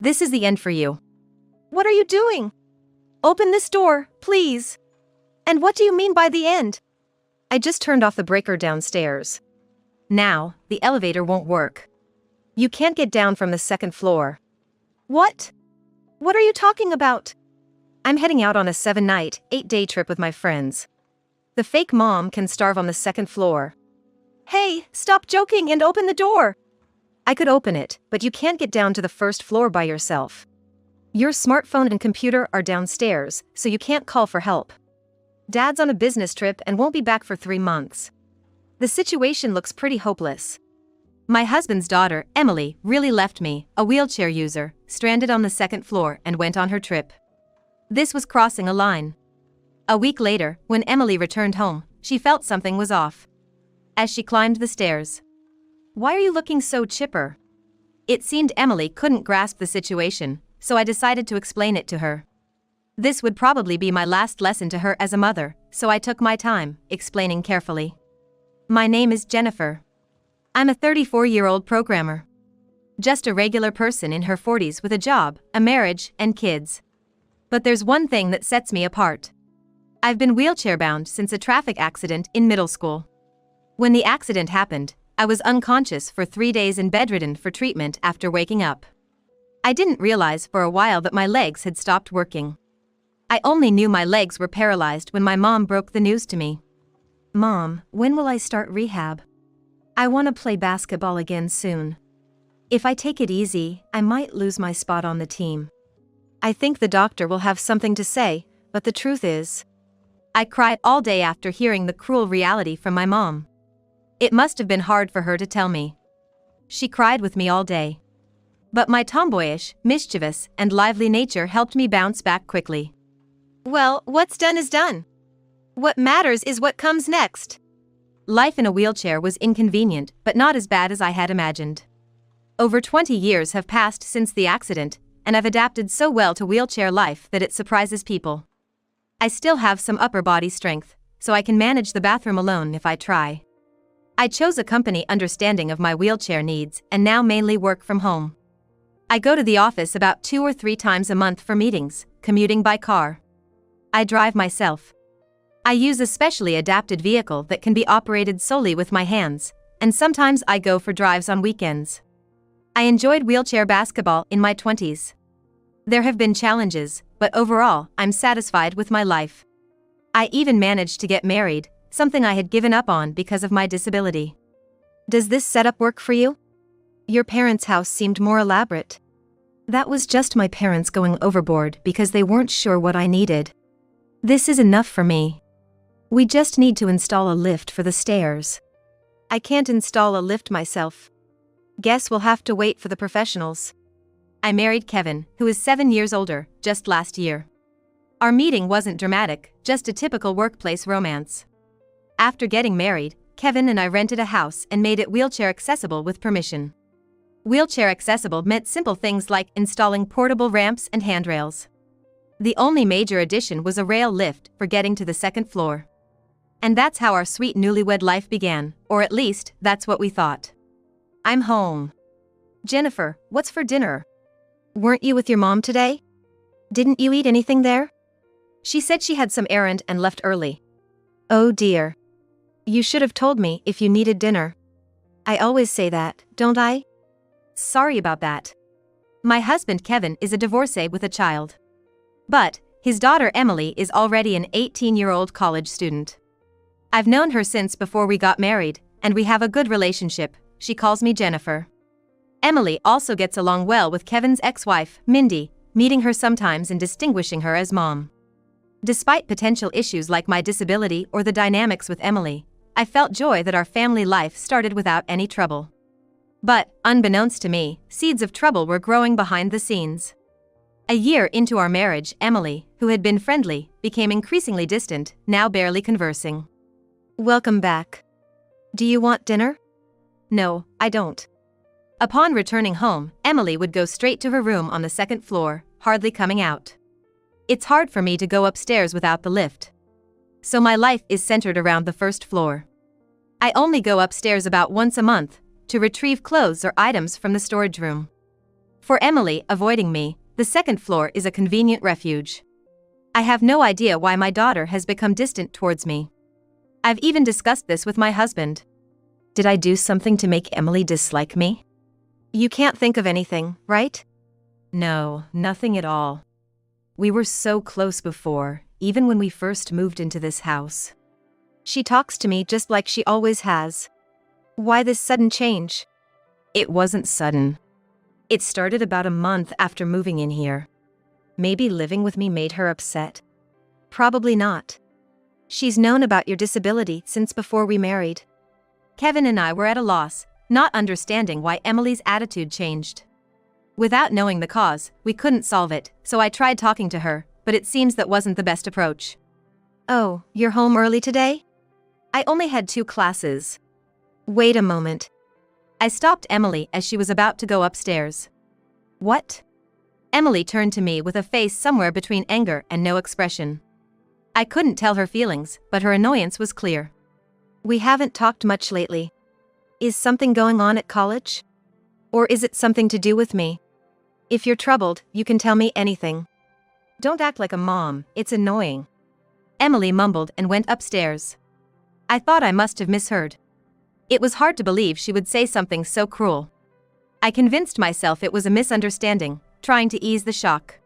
This is the end for you. What are you doing? Open this door, please. And what do you mean by the end? I just turned off the breaker downstairs. Now, the elevator won't work. You can't get down from the second floor. What? What are you talking about? I'm heading out on a 7-night, 8-day trip with my friends. The fake mom can starve on the second floor. Hey, stop joking and open the door. I could open it, but you can't get down to the first floor by yourself. Your smartphone and computer are downstairs, so you can't call for help. Dad's on a business trip and won't be back for 3 months. The situation looks pretty hopeless. My husband's daughter, Emily, really left me, a wheelchair user, stranded on the second floor and went on her trip. This was crossing a line. A week later, when Emily returned home, she felt something was off. As she climbed the stairs. Why are you looking so chipper? It seemed Emily couldn't grasp the situation, so I decided to explain it to her. This would probably be my last lesson to her as a mother, so I took my time, explaining carefully. My name is Jennifer. I'm a 34-year-old programmer. Just a regular person in her 40s with a job, a marriage, and kids. But there's one thing that sets me apart. I've been wheelchair-bound since a traffic accident in middle school. When the accident happened, I was unconscious for 3 days and bedridden for treatment after waking up. I didn't realize for a while that my legs had stopped working. I only knew my legs were paralyzed when my mom broke the news to me. Mom, when will I start rehab? I want to play basketball again soon. If I take it easy, I might lose my spot on the team. I think the doctor will have something to say, but the truth is, I cried all day after hearing the cruel reality from my mom. It must have been hard for her to tell me. She cried with me all day. But my tomboyish, mischievous, and lively nature helped me bounce back quickly. Well, what's done is done. What matters is what comes next. Life in a wheelchair was inconvenient, but not as bad as I had imagined. Over 20 years have passed since the accident, and I've adapted so well to wheelchair life that it surprises people. I still have some upper body strength, so I can manage the bathroom alone if I try. I chose a company understanding of my wheelchair needs and now mainly work from home. I go to the office about 2 or 3 times a month for meetings, commuting by car. I drive myself. I use a specially adapted vehicle that can be operated solely with my hands, and sometimes I go for drives on weekends. I enjoyed wheelchair basketball in my 20s. There have been challenges, but overall, I'm satisfied with my life. I even managed to get married, something I had given up on because of my disability. Does this setup work for you? Your parents' house seemed more elaborate. That was just my parents going overboard because they weren't sure what I needed. This is enough for me. We just need to install a lift for the stairs. I can't install a lift myself. Guess we'll have to wait for the professionals. I married Kevin, who is 7 years older, just last year. Our meeting wasn't dramatic, just a typical workplace romance. After getting married, Kevin and I rented a house and made it wheelchair accessible with permission. Wheelchair accessible meant simple things like installing portable ramps and handrails. The only major addition was a rail lift for getting to the second floor. And that's how our sweet newlywed life began, or at least, that's what we thought. I'm home. Jennifer, what's for dinner? Weren't you with your mom today? Didn't you eat anything there? She said she had some errand and left early. Oh dear. You should have told me if you needed dinner. I always say that, don't I? Sorry about that. My husband Kevin is a divorcee with a child. But, his daughter Emily is already an 18-year-old college student. I've known her since before we got married, and we have a good relationship. She calls me Jennifer. Emily also gets along well with Kevin's ex-wife, Mindy, meeting her sometimes and distinguishing her as mom. Despite potential issues like my disability or the dynamics with Emily, I felt joy that our family life started without any trouble. But, unbeknownst to me, seeds of trouble were growing behind the scenes. A year into our marriage, Emily, who had been friendly, became increasingly distant, now barely conversing. Welcome back. Do you want dinner? No, I don't. Upon returning home, Emily would go straight to her room on the second floor, hardly coming out. It's hard for me to go upstairs without the lift. So my life is centered around the first floor. I only go upstairs about once a month, to retrieve clothes or items from the storage room. For Emily, avoiding me, the second floor is a convenient refuge. I have no idea why my daughter has become distant towards me. I've even discussed this with my husband. Did I do something to make Emily dislike me? You can't think of anything, right? No, nothing at all. We were so close before, even when we first moved into this house. She talks to me just like she always has. Why this sudden change? It wasn't sudden. It started about a month after moving in here. Maybe living with me made her upset. Probably not. She's known about your disability since before we married. Kevin and I were at a loss, not understanding why Emily's attitude changed. Without knowing the cause, we couldn't solve it, so I tried talking to her, but it seems that wasn't the best approach. Oh, you're home early today? I only had 2 classes. Wait a moment. I stopped Emily as she was about to go upstairs. What? Emily turned to me with a face somewhere between anger and no expression. I couldn't tell her feelings, but her annoyance was clear. We haven't talked much lately. Is something going on at college? Or is it something to do with me? If you're troubled, you can tell me anything. Don't act like a mom, it's annoying. Emily mumbled and went upstairs. I thought I must have misheard. It was hard to believe she would say something so cruel. I convinced myself it was a misunderstanding, trying to ease the shock.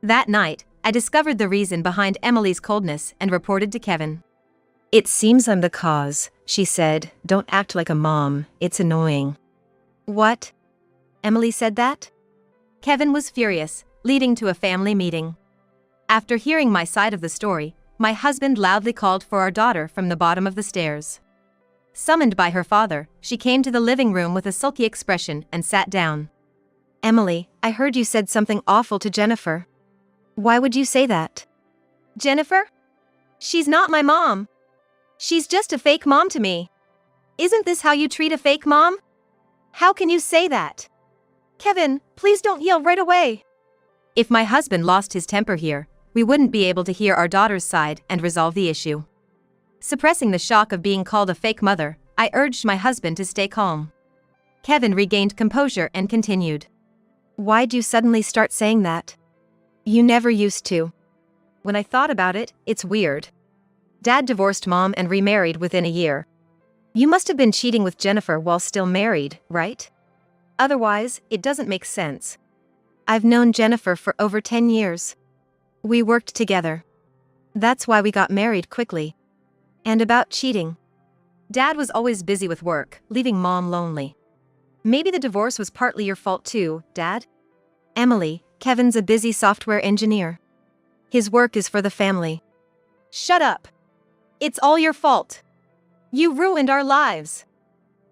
That night, I discovered the reason behind Emily's coldness and reported to Kevin. It seems I'm the cause, she said. Don't act like a mom, it's annoying. What? Emily said that? Kevin was furious, leading to a family meeting. After hearing my side of the story, my husband loudly called for our daughter from the bottom of the stairs. Summoned by her father, she came to the living room with a sulky expression and sat down. Emily, I heard you said something awful to Jennifer. Why would you say that? Jennifer? She's not my mom. She's just a fake mom to me. Isn't this how you treat a fake mom? How can you say that? Kevin, please don't yell right away. If my husband lost his temper here, we wouldn't be able to hear our daughter's side and resolve the issue. Suppressing the shock of being called a fake mother, I urged my husband to stay calm. Kevin regained composure and continued. Why'd you suddenly start saying that? You never used to. When I thought about it, it's weird. Dad divorced Mom and remarried within a year. You must have been cheating with Jennifer while still married, right? Otherwise, it doesn't make sense. I've known Jennifer for over 10 years. We worked together. That's why we got married quickly. And about cheating. Dad was always busy with work, leaving Mom lonely. Maybe the divorce was partly your fault too, Dad? Emily, Kevin's a busy software engineer. His work is for the family. Shut up. It's all your fault. You ruined our lives.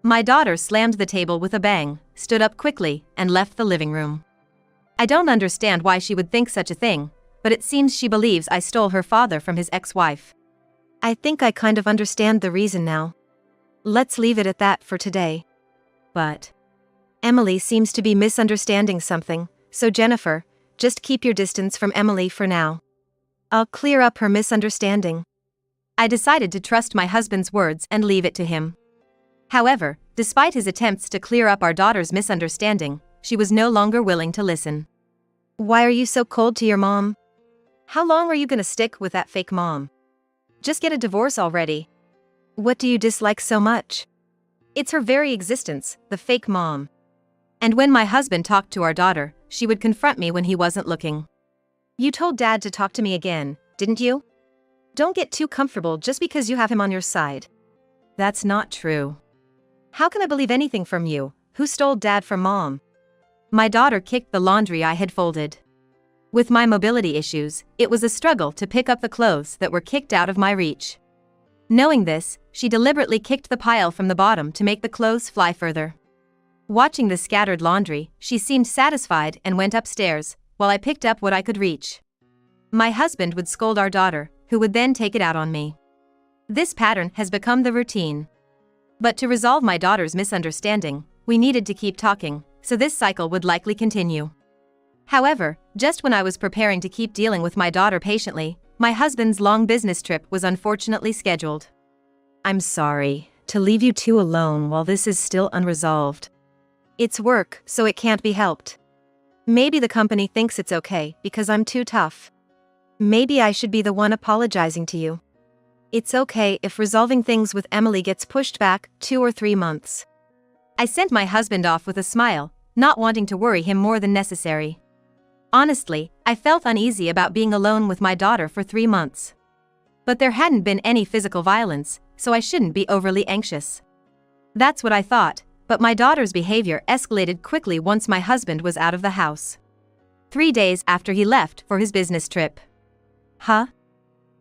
My daughter slammed the table with a bang, stood up quickly, and left the living room. I don't understand why she would think such a thing, but it seems she believes I stole her father from his ex-wife. I think I kind of understand the reason now. Let's leave it at that for today. But Emily seems to be misunderstanding something, so Jennifer, just keep your distance from Emily for now. I'll clear up her misunderstanding. I decided to trust my husband's words and leave it to him. However, despite his attempts to clear up our daughter's misunderstanding, she was no longer willing to listen. Why are you so cold to your mom? How long are you gonna stick with that fake mom? Just get a divorce already. What do you dislike so much? It's her very existence, the fake mom. And when my husband talked to our daughter, she would confront me when he wasn't looking. You told Dad to talk to me again, didn't you? Don't get too comfortable just because you have him on your side. That's not true. How can I believe anything from you, who stole Dad from Mom? My daughter kicked the laundry I had folded. With my mobility issues, it was a struggle to pick up the clothes that were kicked out of my reach. Knowing this, she deliberately kicked the pile from the bottom to make the clothes fly further. Watching the scattered laundry, she seemed satisfied and went upstairs, while I picked up what I could reach. My husband would scold our daughter, who would then take it out on me. This pattern has become the routine. But to resolve my daughter's misunderstanding, we needed to keep talking, so this cycle would likely continue. However, just when I was preparing to keep dealing with my daughter patiently, my husband's long business trip was unfortunately scheduled. I'm sorry to leave you two alone while this is still unresolved. It's work, so it can't be helped. Maybe the company thinks it's okay because I'm too tough. Maybe I should be the one apologizing to you. It's okay if resolving things with Emily gets pushed back 2 or 3 months. I sent my husband off with a smile, not wanting to worry him more than necessary. Honestly, I felt uneasy about being alone with my daughter for 3 months. But there hadn't been any physical violence, so I shouldn't be overly anxious. That's what I thought, but my daughter's behavior escalated quickly once my husband was out of the house. 3 days after he left for his business trip. Huh?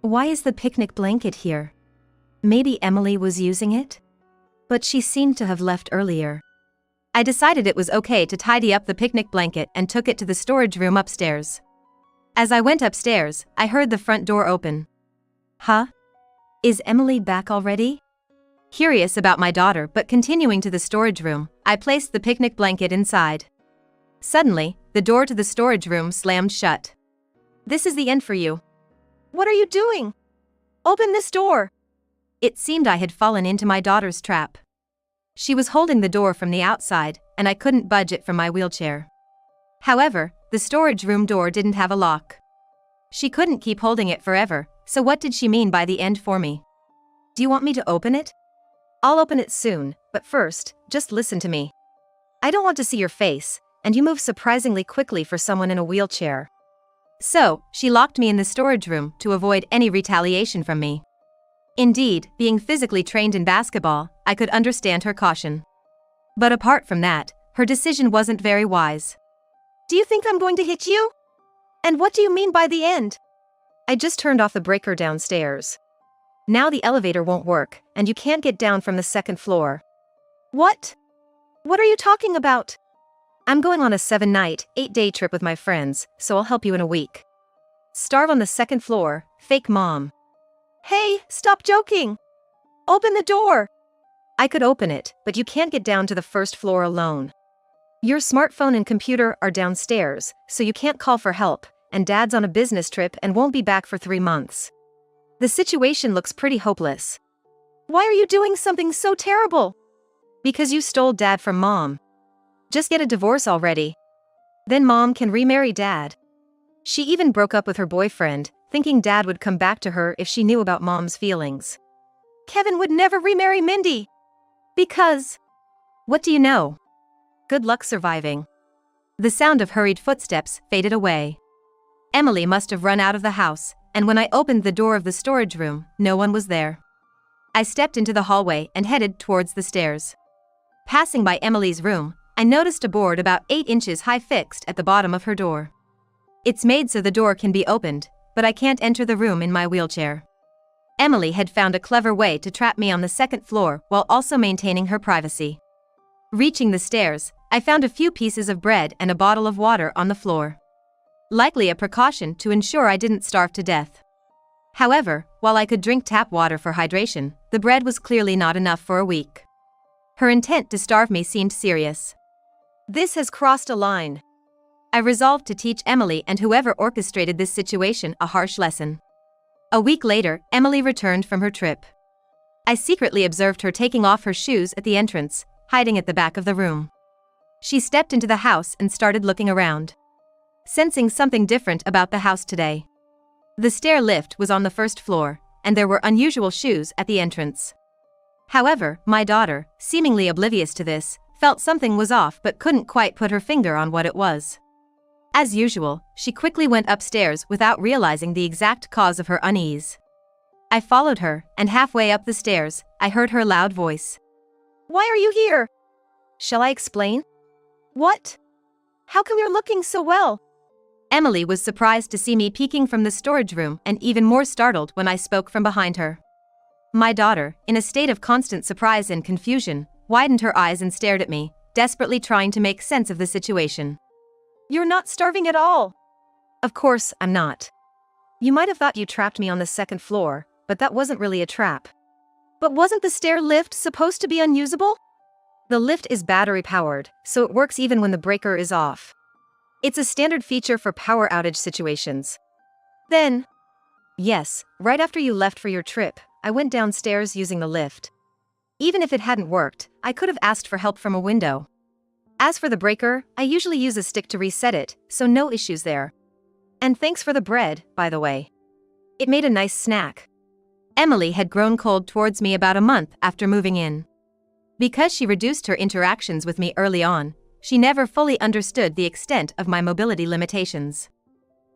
Why is the picnic blanket here? Maybe Emily was using it? But she seemed to have left earlier. I decided it was okay to tidy up the picnic blanket and took it to the storage room upstairs. As I went upstairs, I heard the front door open. Huh? Is Emily back already? Curious about my daughter but continuing to the storage room, I placed the picnic blanket inside. Suddenly, the door to the storage room slammed shut. This is the end for you. What are you doing? Open this door. It seemed I had fallen into my daughter's trap. She was holding the door from the outside, and I couldn't budge it from my wheelchair. However, the storage room door didn't have a lock. She couldn't keep holding it forever, so what did she mean by the end for me? Do you want me to open it? I'll open it soon, but first, just listen to me. I don't want to see your face, and you move surprisingly quickly for someone in a wheelchair. So, she locked me in the storage room to avoid any retaliation from me. Indeed, being physically trained in basketball, I could understand her caution. But apart from that, her decision wasn't very wise. Do you think I'm going to hit you? And what do you mean by the end? I just turned off the breaker downstairs. Now the elevator won't work, and you can't get down from the second floor. What? What are you talking about? I'm going on a 7-night, 8-day trip with my friends, so I'll help you in a week. Starve on the second floor, fake mom. Hey, stop joking! Open the door! I could open it, but you can't get down to the first floor alone. Your smartphone and computer are downstairs, so you can't call for help, and Dad's on a business trip and won't be back for 3 months. The situation looks pretty hopeless. Why are you doing something so terrible? Because you stole Dad from Mom. Just get a divorce already. Then Mom can remarry Dad. She even broke up with her boyfriend, thinking Dad would come back to her if she knew about Mom's feelings. Kevin would never remarry Mindy. Because... What do you know? Good luck surviving. The sound of hurried footsteps faded away. Emily must have run out of the house, and when I opened the door of the storage room, no one was there. I stepped into the hallway and headed towards the stairs. Passing by Emily's room, I noticed a board about 8 inches high fixed at the bottom of her door. It's made so the door can be opened, but I can't enter the room in my wheelchair. Emily had found a clever way to trap me on the second floor while also maintaining her privacy. Reaching the stairs, I found a few pieces of bread and a bottle of water on the floor. Likely a precaution to ensure I didn't starve to death. However, while I could drink tap water for hydration, the bread was clearly not enough for a week. Her intent to starve me seemed serious. This has crossed a line. I resolved to teach Emily and whoever orchestrated this situation a harsh lesson. A week later, Emily returned from her trip. I secretly observed her taking off her shoes at the entrance, hiding at the back of the room. She stepped into the house and started looking around. Sensing something different about the house today. The stair lift was on the first floor, and there were unusual shoes at the entrance. However, my daughter, seemingly oblivious to this, felt something was off but couldn't quite put her finger on what it was. As usual, she quickly went upstairs without realizing the exact cause of her unease. I followed her, and halfway up the stairs, I heard her loud voice. Why are you here? Shall I explain? What? How come you're looking so well? Emily was surprised to see me peeking from the storage room and even more startled when I spoke from behind her. My daughter, in a state of constant surprise and confusion, widened her eyes and stared at me, desperately trying to make sense of the situation. You're not starving at all. Of course, I'm not. You might have thought you trapped me on the second floor, but that wasn't really a trap. But wasn't the stair lift supposed to be unusable? The lift is battery-powered, so it works even when the breaker is off. It's a standard feature for power outage situations. Then, yes, right after you left for your trip, I went downstairs using the lift. Even if it hadn't worked, I could have asked for help from a window. As for the breaker, I usually use a stick to reset it, so no issues there. And thanks for the bread, by the way. It made a nice snack. Emily had grown cold towards me about a month after moving in. Because she reduced her interactions with me early on, she never fully understood the extent of my mobility limitations.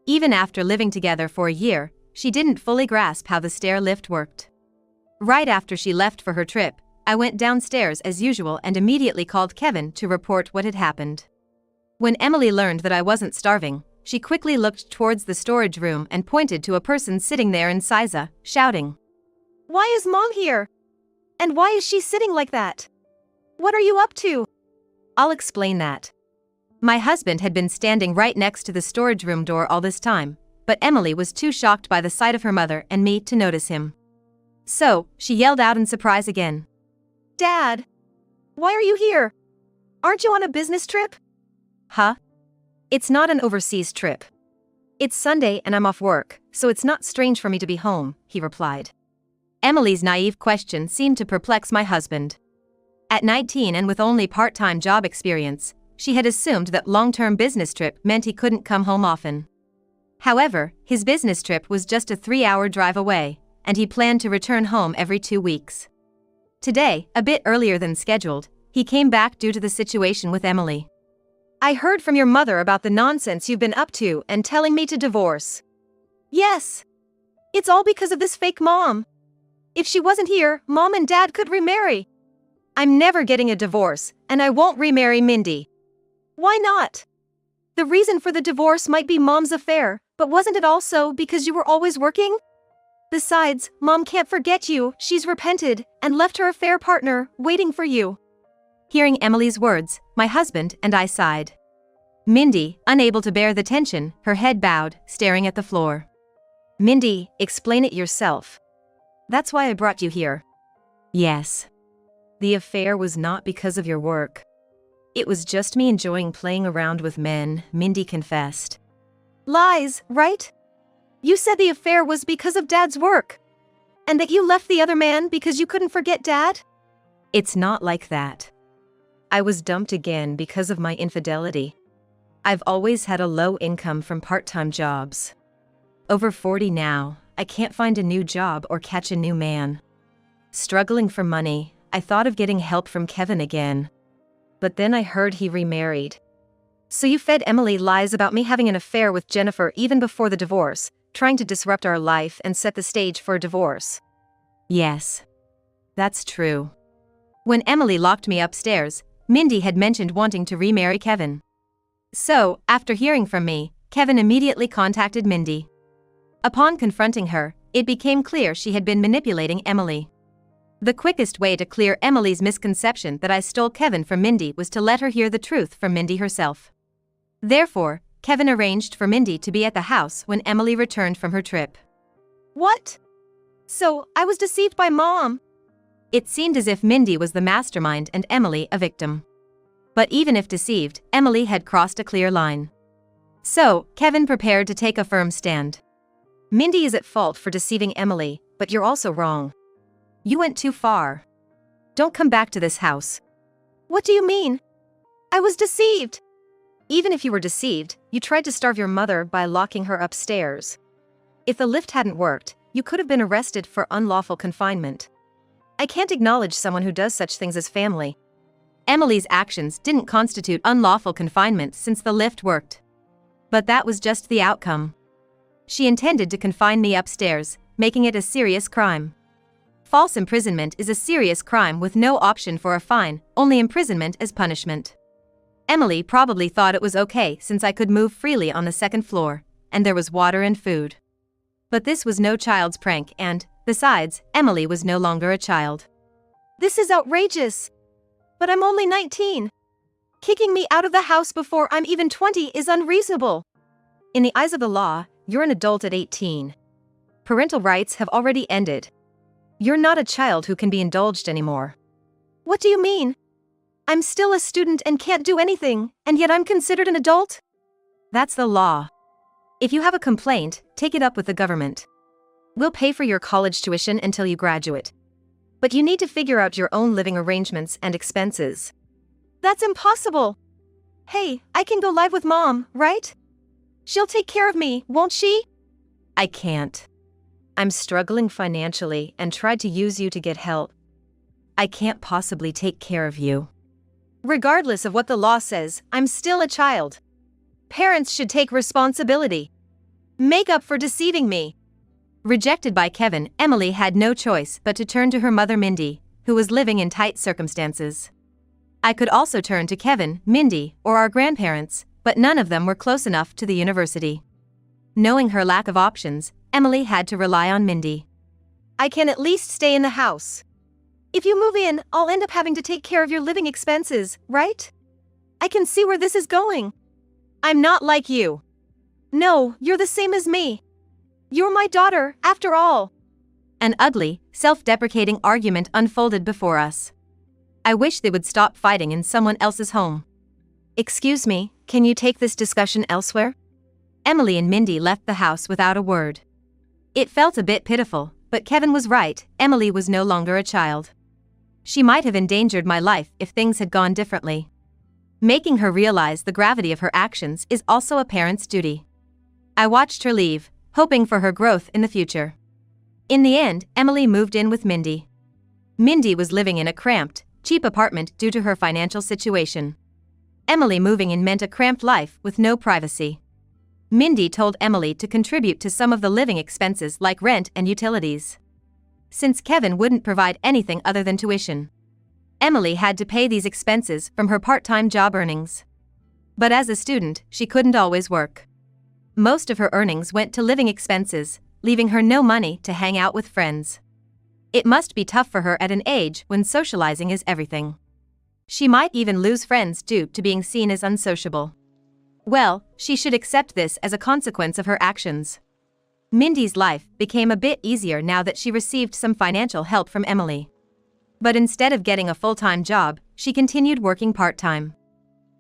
Even after living together for a year, she didn't fully grasp how the stair lift worked. Right after she left for her trip, I went downstairs as usual and immediately called Kevin to report what had happened. When Emily learned that I wasn't starving, she quickly looked towards the storage room and pointed to a person sitting there in Siza, shouting, "Why is Mom here? And why is she sitting like that? What are you up to?" I'll explain that. My husband had been standing right next to the storage room door all this time, but Emily was too shocked by the sight of her mother and me to notice him. So, she yelled out in surprise again. "Dad! Why are you here? Aren't you on a business trip?" Huh? It's not an overseas trip. It's Sunday and I'm off work, so it's not strange for me to be home, he replied. Emily's naive question seemed to perplex my husband. At 19 and with only part-time job experience, she had assumed that long-term business trip meant he couldn't come home often. However, his business trip was just a 3-hour drive away, and he planned to return home every 2 weeks. Today, a bit earlier than scheduled, he came back due to the situation with Emily. "I heard from your mother about the nonsense you've been up to and telling me to divorce." "Yes. It's all because of this fake mom. If she wasn't here, Mom and Dad could remarry." "I'm never getting a divorce, and I won't remarry Mindy." "Why not? The reason for the divorce might be Mom's affair, but wasn't it also because you were always working? Besides, Mom can't forget you, she's repented, and left her affair partner, waiting for you." Hearing Emily's words, my husband and I sighed. Mindy, unable to bear the tension, her head bowed, staring at the floor. "Mindy, explain it yourself. That's why I brought you here." "Yes. The affair was not because of your work. It was just me enjoying playing around with men," Mindy confessed. "Lies, right? You said the affair was because of Dad's work. And that you left the other man because you couldn't forget Dad?" "It's not like that. I was dumped again because of my infidelity. I've always had a low income from part-time jobs. Over 40 now, I can't find a new job or catch a new man. Struggling for money, I thought of getting help from Kevin again. But then I heard he remarried." "So you fed Emily lies about me having an affair with Jennifer even before the divorce, trying to disrupt our life and set the stage for a divorce?" "Yes. That's true." When Emily locked me upstairs, Mindy had mentioned wanting to remarry Kevin. So, after hearing from me, Kevin immediately contacted Mindy. Upon confronting her, it became clear she had been manipulating Emily. The quickest way to clear Emily's misconception that I stole Kevin from Mindy was to let her hear the truth from Mindy herself. Therefore, Kevin arranged for Mindy to be at the house when Emily returned from her trip. "What? So, I was deceived by Mom?" It seemed as if Mindy was the mastermind and Emily a victim. But even if deceived, Emily had crossed a clear line. So, Kevin prepared to take a firm stand. "Mindy is at fault for deceiving Emily, but you're also wrong. You went too far. Don't come back to this house." "What do you mean? I was deceived." "Even if you were deceived, you tried to starve your mother by locking her upstairs. If the lift hadn't worked, you could have been arrested for unlawful confinement. I can't acknowledge someone who does such things as family." Emily's actions didn't constitute unlawful confinement since the lift worked. But that was just the outcome. She intended to confine me upstairs, making it a serious crime. False imprisonment is a serious crime with no option for a fine, only imprisonment as punishment. Emily probably thought it was okay since I could move freely on the second floor, and there was water and food. But this was no child's prank and, besides, Emily was no longer a child. "This is outrageous. But I'm only 19. Kicking me out of the house before I'm even 20 is unreasonable." In the eyes of the law, you're an adult at 18. Parental rights have already ended. You're not a child who can be indulged anymore. "What do you mean? I'm still a student and can't do anything, and yet I'm considered an adult?" That's the law. If you have a complaint, take it up with the government. We'll pay for your college tuition until you graduate. But you need to figure out your own living arrangements and expenses. "That's impossible. Hey, I can go live with Mom, right? She'll take care of me, won't she? I can't. I'm struggling financially and tried to use you to get help. I can't possibly take care of you. Regardless of what the law says, I'm still a child. Parents should take responsibility. Make up for deceiving me. Rejected by Kevin, Emily had no choice but to turn to her mother Mindy, who was living in tight circumstances. I could also turn to Kevin, Mindy, or our grandparents, but none of them were close enough to the university. Knowing her lack of options, Emily had to rely on Mindy. I can at least stay in the house. If you move in, I'll end up having to take care of your living expenses, right? I can see where this is going. I'm not like you. No, you're the same as me. You're my daughter, after all. An ugly, self-deprecating argument unfolded before us. I wish they would stop fighting in someone else's home. Excuse me, can you take this discussion elsewhere? Emily and Mindy left the house without a word. It felt a bit pitiful, but Kevin was right, Emily was no longer a child. She might have endangered my life if things had gone differently. Making her realize the gravity of her actions is also a parent's duty. I watched her leave, hoping for her growth in the future. In the end, Emily moved in with Mindy. Mindy was living in a cramped, cheap apartment due to her financial situation. Emily moving in meant a cramped life with no privacy. Mindy told Emily to contribute to some of the living expenses like rent and utilities. Since Kevin wouldn't provide anything other than tuition, Emily had to pay these expenses from her part-time job earnings. But as a student, she couldn't always work. Most of her earnings went to living expenses, leaving her no money to hang out with friends. It must be tough for her at an age when socializing is everything. She might even lose friends due to being seen as unsociable. Well, she should accept this as a consequence of her actions. Mindy's life became a bit easier now that she received some financial help from Emily. But instead of getting a full-time job, she continued working part-time.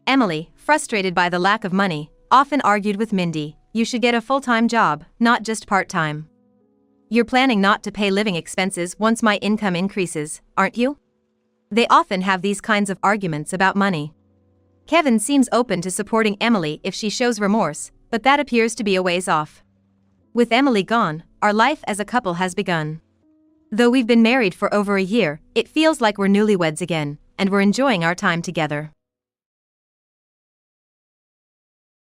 Emily, frustrated by the lack of money, often argued with Mindy, "You should get a full-time job, not just part-time. You're planning not to pay living expenses once my income increases, aren't you?" They often have these kinds of arguments about money. Kevin seems open to supporting Emily if she shows remorse, but that appears to be a ways off. With Emily gone, our life as a couple has begun. Though we've been married for over a year, it feels like we're newlyweds again, and we're enjoying our time together.